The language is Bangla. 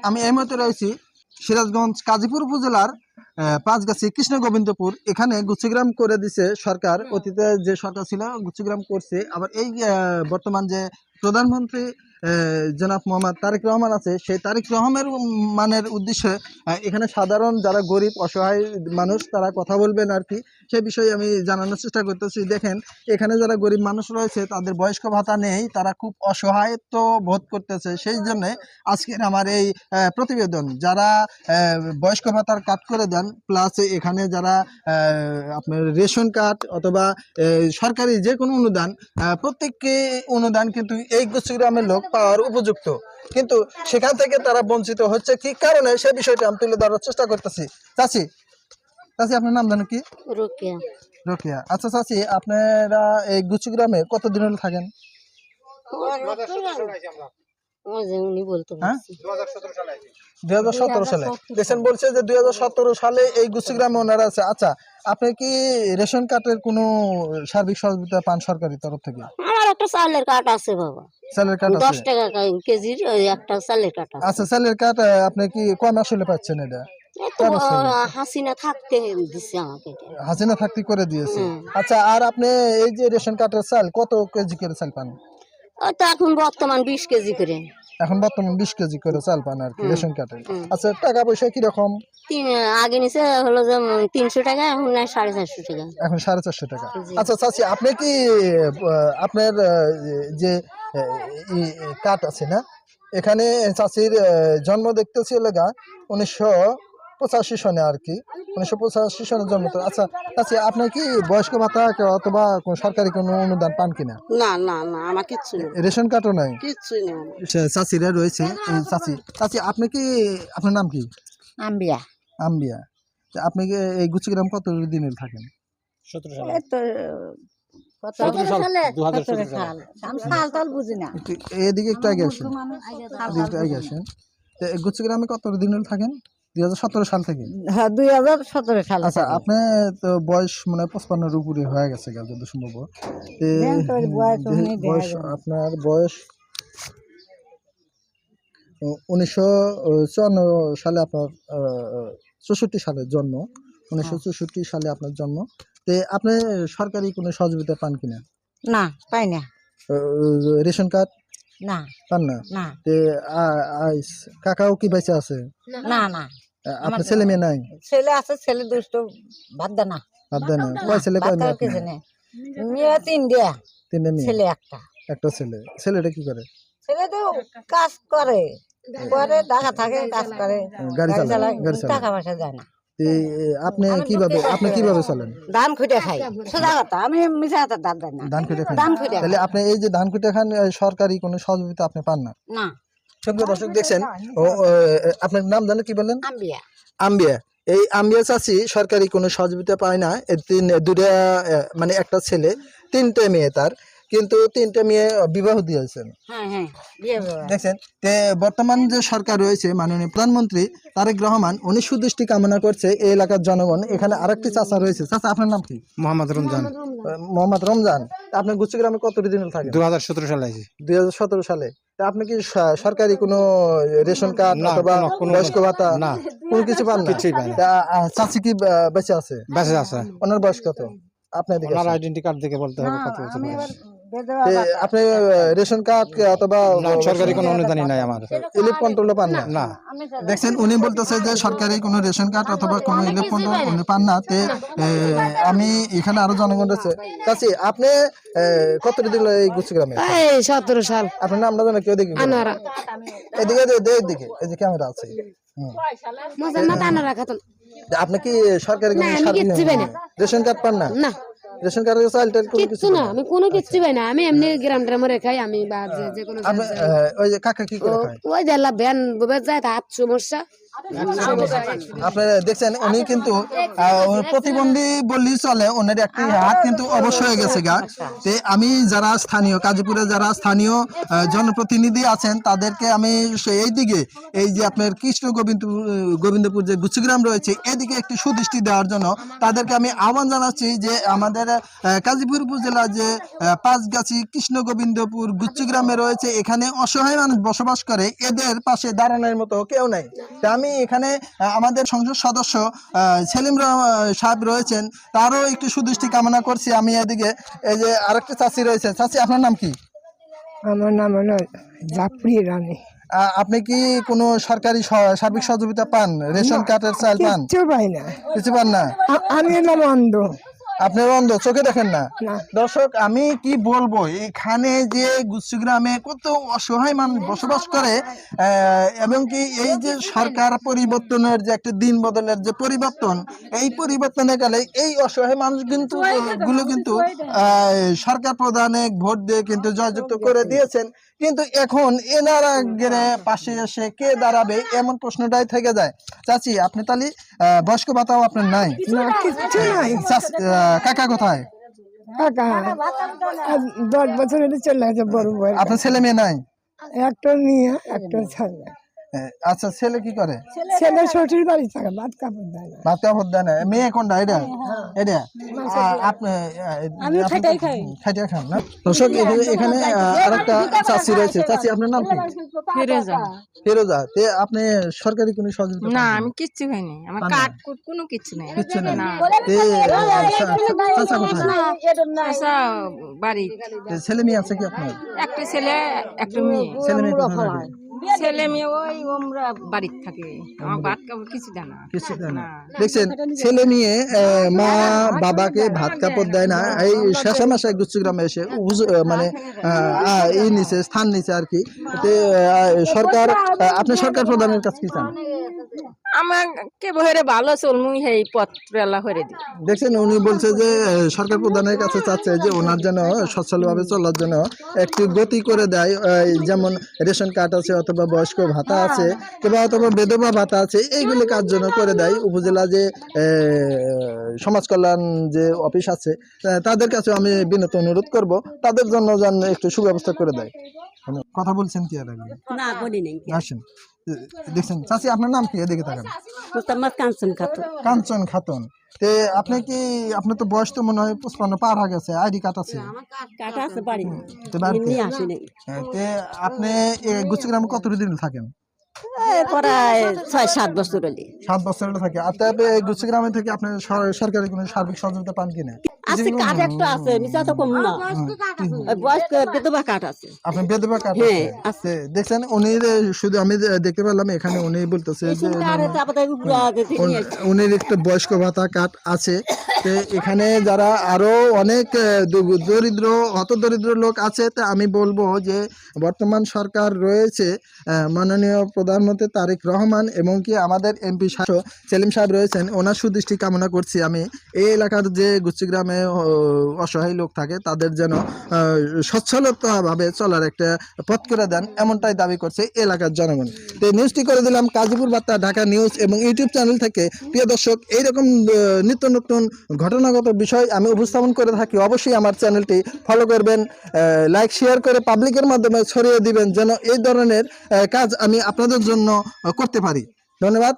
আমি এই মুহূর্তে রয়েছি সিরাজগঞ্জ কাজীপুর উপজেলার পাঁচগাছি কৃষ্ণ গোবিন্দপুর। এখানে গুচ্ছগ্রাম করে দিছে সরকার। অতীতে যে সরকার ছিল গুচ্ছগ্রাম করছে, আবার এই বর্তমান যে প্রধানমন্ত্রী জনাব মোহাম্মদ তারেক রহমান আছে, সেই তারেক রহমানের উদ্দেশ্যে এখানে সাধারণ যারা গরিব অসহায় মানুষ তারা কথা বলবেন আর কি, সে বিষয়ে আমি জানানোর চেষ্টা করতেছি। দেখেন, এখানে যারা গরিব মানুষ রয়েছে তাদের বয়স্ক ভাতা নেই, তারা খুব অসহায়ত্ব বোধ করতেছে। সেই জন্য আজকের আমার এই প্রতিবেদন। যারা বয়স্ক ভাতার কাট করে দেন, প্লাস এখানে যারা আপনার রেশন কার্ড অথবা সরকারি যে কোনো অনুদান, প্রত্যেককে অনুদান কিন্তু এই গুচ্ছগ্রামের লোক পাওয়ার উপযুক্ত, কিন্তু সেখান থেকে তারা বঞ্চিত হচ্ছে কি কারণে, সে বিষয়টি আমি তুলে ধরার চেষ্টা করতেছি। চাচি, আপনার নাম জানো কি? রোকেয়া। রোকেয়া। আচ্ছা চাচি, আপনারা এই গুচ্ছগ্রামে কতদিন হলো থাকেন? উনি বলতে হ্যাঁ, পারছি 2017 সালে দেখছেন, বলছে যে 2017 সালে এই গুচ্ছগ্রামে ওনারা আছে। আচ্ছা, আপনি কি রেশন কার্ডের কোনো সার্বিক সহযোগিতা পান সরকারি তরফ থেকে? আমার একটা চালের কার্ড আছে বাবা, চালের কার্ড 10 আছে? টাকা কেজির ওই একটা চালের কার্ড আছে। আচ্ছা, চালের কার্ড আপনি কি কয় মাস হলে পাচ্ছেন এটা? এই তো হাসিনা থাকতে দিচ্ছে আমাকে এটা। হাসিনা থাকতে করে দিয়েছে। হুম। আচ্ছা, আর আপনি এই যে রেশন কার্ডের চাল কত কেজি করে চাল পান? ওই তো এখন বর্তমান 20 কেজি করে। এখন বর্তমান 20 কেজি করে চাল পান আর কি হুম। রেশন কার্ডে। হুম। আচ্ছা, টাকা পয়সা কিরকম? আগে নিচে হলো যে 300 টাকা, এখন নেয় 450 টাকা। এখন 450 টাকা। জি। আচ্ছা চাচি, আপনি কি আপনার যে কার্ড আছে না, এখানে চাচির জন্ম দেখতেছি লেগা 1985 সনে আর কি, 1985 সনে জন্ম তো। আচ্ছা চাচি, আপনি কি বয়স্ক ভাতা অথবা কোন সরকারি কোনো অনুদান পান কিনা? না না না, আমার কিচ্ছু নেই, রেশন কার্ডও নাই? কিচ্ছুই নেই আমার। চাচিরা রয়েছে। চাচি আপনি কি, আপনার নাম কি? আম্বিয়া। আম্বিয়া। তা আপনি কি এই গুচ্ছগ্রাম কত দিন থাকেন? 17 সালে। এই তো কত 17 সাল, সালে? 2017 সালে। আমি সাল বুঝি না। এদিকে একটু আগে আসেন, এদিকে একটু আগে আসেন। তো এই গুচ্ছগ্রামে কত দিন থাকেন? 2017 সাল থেকে? হ্যাঁ, 2017 সালে। আচ্ছা, আপনি তো বয়স মনে হয় 55 উপরে হয়ে গেছে যত সম্ভব। বয়স আপনার বয়স 1954 সালে আপনার 64 সালের জন্ম, 1964 সালে আপনার জন্ম। তে আপনি সরকারি কোনো সহযোগিতা পান কিনা? না, পাই না। রেশন কার্ড না পান না? না তে কাকাও কি বেঁচে আছে? না না, আপনার ছেলে মেয়ে নাই? ছেলে আছে, ছেলে দুষ্ট বাদ দে না। বাদ দেয় না? কয় ছেলে কয় মেয়ে আপনার? মেয়ে 3টা, তিনটে মেয়ে, ছেলে একটা। ছেলে। ছেলেটা কি করে? ছেলে তো কাজ করে, ঢাকা থাকে, কাজ করে, গাড়ি চালায়? টাকা পয়সা যায় না। আপনি কিভাবে চলেন? ধান খুঁটে খাই, সোজা কথা, আমি মিশা কথা দাঁত দেয় না। ধান খেটে খান? ধান খুঁটে তাহলে আপনি এই যে ধান খেটে খান, সরকারি কোনো সহযোগিতা আপনি পান না? না। সুপ্রিয় দর্শক দেখছেন, আপনার নাম জানেন কি বললেন? আম্বিয়া। আম্বিয়া। এই আম্বিয়া চাচি সরকারি কোনো সহযোগিতা পায় না। দুটা মানে একটা ছেলে, 3টে মেয়ে তার, কিন্তু 3টে মেয়ে বিবাহ দিয়েছেন। হ্যাঁ হ্যাঁ, বিয়ে দেওয়া। দেখছেন, বর্তমান যে সরকার রয়েছে মাননীয় প্রধানমন্ত্রী তারেক রহমান, উনি সুদৃষ্টি কামনা করছে এই এলাকার জনগণ। এখানে আরেকটি চাচা রয়েছে। চাচা, আপনার নাম কি? মোহাম্মদ রমজান। মোহাম্মদ রমজান। আপনি গুচ্ছগ্রামে কতদিন থাকেন? 2017 সালে আইছি। 2017 সালে। তা আপনি কি সরকারি কোনো রেশন কার্ড না, অথবা কোনো বয়স্ক ভাতা না, কোনো কিছু পান না? কিছুই পাই না। তা চাচি কি বেঁচে আছে? বেঁচে আছে। ওনার বয়স কত? আপনি এদিকে ওনার আসেন। আইডেন্টি কার্ড দেখে বলতে হবে কত বছর বয়স। আপনি রেশন কার্ড অথবা না, সরকারি কোনো অনুদানই নাই আমার। ইলেপ কন্ট্রোল পান না? না। দেখছেন, উনি বলতেছে যে সরকারি কোনো রেশন কার্ড অথবা কোনো ইলেপ কন্ট্রোল উনি পান না। আমি এখানে আরো জনগণ রয়েছে। চাচি, আপনি কতটা দিল এই গুচ্ছগ্রামে? 17 সাল। আপনার নামটা জানেন? কেউ দেখি এদিকে, এদিকে, এই যে ক্যামেরা আছে। আপনি কি সরকারি কোনো রেশন কার্ড পান না? না, রেশন কার্ডের চালটা কিচ্ছু না, আমি কোনো কিচ্ছু পাই না। আমি এমনি গ্রাম ট্রামে খাই, আমি বা যে কোনো ওই যে কাকা কি করে খায়? ওই যে ভ্যান যায়, হাত সমস্যা, আপনারা দেখছেন উনি কিন্তু প্রতিবন্ধী বললেই চলে, ওনার একটি হাত কিন্তু অবশ্য হয়ে গেছে গা। তে আমি যারা স্থানীয় গাজীপুরে যারা স্থানীয় জনপ্রতিনিধি আছেন তাদেরকে আমি এই দিকে এই যে আপনার কৃষ্ণ গোবিন্দপুর যে গুচ্ছগ্রাম রয়েছে এদিকে একটি সুদৃষ্টি দেওয়ার জন্য তাদেরকে আমি আহ্বান জানাচ্ছি যে আমাদের গাজীপুর উপজেলা যে পাঁচগাছি কৃষ্ণ গোবিন্দপুর গুচ্ছগ্রামে রয়েছে, এখানে অসহায় মানুষ বসবাস করে, এদের পাশে দাঁড়ানোর মতো কেউ নাই। তা আমি এখানে আমাদের সংসদ সদস্য সেলিম সাহেব রয়েছেন, তারও একটু সুদৃষ্টি কামনা করছি। আমি এদিকে এই যে আরেকটা চাচি রয়েছে। চাচি, আপনার নাম কি? আমার নাম হলো জাফরি রানী। আপনি কি কোনো সরকারি সার্বিক সহযোগিতা পান? রেশন কার্ডের চাল পান? কিচ্ছু পাই না, কিছু পান না? আমি এলাম অন্ধ। আপনার অন্ধ, চোখে দেখেন না? না। দর্শক, আমি কি বলবো, এখানে যে গুচ্ছগ্রামে কত অসহায় মানুষ বসবাস করে, এবং কি এই যে সরকার পরিবর্তনের যে একটা দিন বদলের যে পরিবর্তন, এই পরিবর্তনের কালে এই অসহায় মানুষ কিন্তু গুলো কিন্তু সরকার প্রধানে ভোট দিয়ে কিন্তু জয়যুক্ত করে দিয়েছেন, কিন্তু এখন এনারা গেলে পাশে এসে কে দাঁড়াবে এমন প্রশ্নটাই থেকে যায়। চাচি, আপনি তাহলে বয়স্ক ভাতাও আপনার নাই? না, কিচ্ছু নাই। কাকা কোথায়? কাকা 10 বছর হলে চলে গেছে বড় বই। আপনার ছেলে মেয়ে নাই? একটা নিয়ে একটা ছেলে। আচ্ছা, ছেলে কি করে? ছেলে শ্বশুর বাড়ি থাকে, ভাত কাপড় দেয় না। ভাত কাপড় দেয় না? মেয়ে কোনটা? এটা এটা আপনি খাইটাই খান না? দর্শক, এখানে আরেকটা চাচি রয়েছে। চাচি, আপনার নাম কি? ফিরোজা। ফিরোজা। তে আপনি সরকারি কোনো সহযোগিতা না, পান? আমি কিচ্ছু খাইনি, আমার পান না? কাঠ কুট কোনো কিছু নেই। কিচ্ছু নাই? না। তে চাচা কোথায়? চাচা বাড়ি, তে ছেলে মেয়ে আছে কি আপনার? একটা ছেলে একটা মেয়ে। ছেলে মেয়ে কোথায় থাকে? ছেলে মেয়ে ওই ওমরা বাড়িতে থাকে, আমার ভাত কাপড় কিছু দেয় না। কিছু দেয় না? দেখছেন, ছেলে মেয়ে মা বাবাকে ভাত কাপড় দেয় না। এই শেষে মাসে গুচ্ছগ্রামে এসে মানে এই নিচে স্থান নিচে আর কি। তে সরকার, আপনি সরকার প্রধানের কাছে কি চান? আমাকে বহেরে ভালো চলমুই এই পত্রলা করে দিই। দেখছেন, উনি বলছে যে সরকার প্রধানের কাছে চাচ্ছে যে ওনার যেন সচ্ছলভাবে চলার জন্য একটু গতি করে দেয়, যেমন রেশন কার্ড আছে অথবা বয়স্ক ভাতা আছে কিংবা অথবা বিধবা ভাতা আছে, এইগুলি কাজ যেন করে দেয়। উপজেলা যে সমাজ কল্যাণ যে অফিস আছে তাদের কাছে আমি বিনত অনুরোধ করব তাদের জন্য যেন একটু সুব্যবস্থা করে দেয়। কথা বলছেন কি আর আগে? না বলি নাই। আসেন, দেখছেন চাচি, আপনার নাম কি? এদিকে তাকান। মোস্তাম্মদ কাঞ্চন খাতুন। কাঞ্চন খাতুন। তে আপনি কি, আপনার তো বয়স তো মনে হয় 55 পার হয়ে গেছে, আইডি কার্ড আছে? কাটা আছে বাড়ি, তে বাড়িতে এমনি আসি নাই। তে আপনি গুচ্ছগ্রামে কতদিন থাকেন? প্রায় 6-7 বছর হলি। 7 বছর হলো থাকে। আর তবে গুচ্ছগ্রামে থেকে আপনি সরকারি কোনো সার্বিক সহযোগিতা পান কিনা? আছে, কাঠ একটা আছে, মিছা তো কম না। ওই বয়স্ক বিধবা কাঠ আছে। আপনি বিধবা কার্ড হ্যাঁ, আছে? দেখছেন, উনি শুধু আমি দেখতে পেলাম এখানে উনি বলতেছে যে উনির একটা বয়স্ক ভাতা কার্ড আছে। তো এখানে যারা আরো অনেক দরিদ্র হতদরিদ্র লোক আছে, তা আমি বলবো যে বর্তমান সরকার রয়েছে মাননীয় প্রধানমন্ত্রী তারেক রহমান এবং কি আমাদের এমপি সেলিম সাহেব রয়েছেন, ওনার সুদৃষ্টি কামনা করছি আমি। এই এলাকার যে গুচ্ছগ্রামে অসহায় লোক থাকে তাদের যেন সচ্ছলতাভাবে চলার একটা পথ করে দেন, এমনটাই দাবি করছে এলাকার জনগণ। তো নিউজটি করে দিলাম গাজীপুর বার্তা ঢাকা নিউজ এবং ইউটিউব চ্যানেল থেকে। প্রিয় দর্শক, এইরকম নিত্য নতুন ঘটনাগত বিষয় আমি উপস্থাপন করে থাকি। অবশ্যই আমার চ্যানেলটি ফলো করবেন, লাইক শেয়ার করে পাবলিকের মাধ্যমে ছড়িয়ে দিবেন যেন এই ধরনের কাজ আমি আপনাদের জন্য করতে পারি। ধন্যবাদ।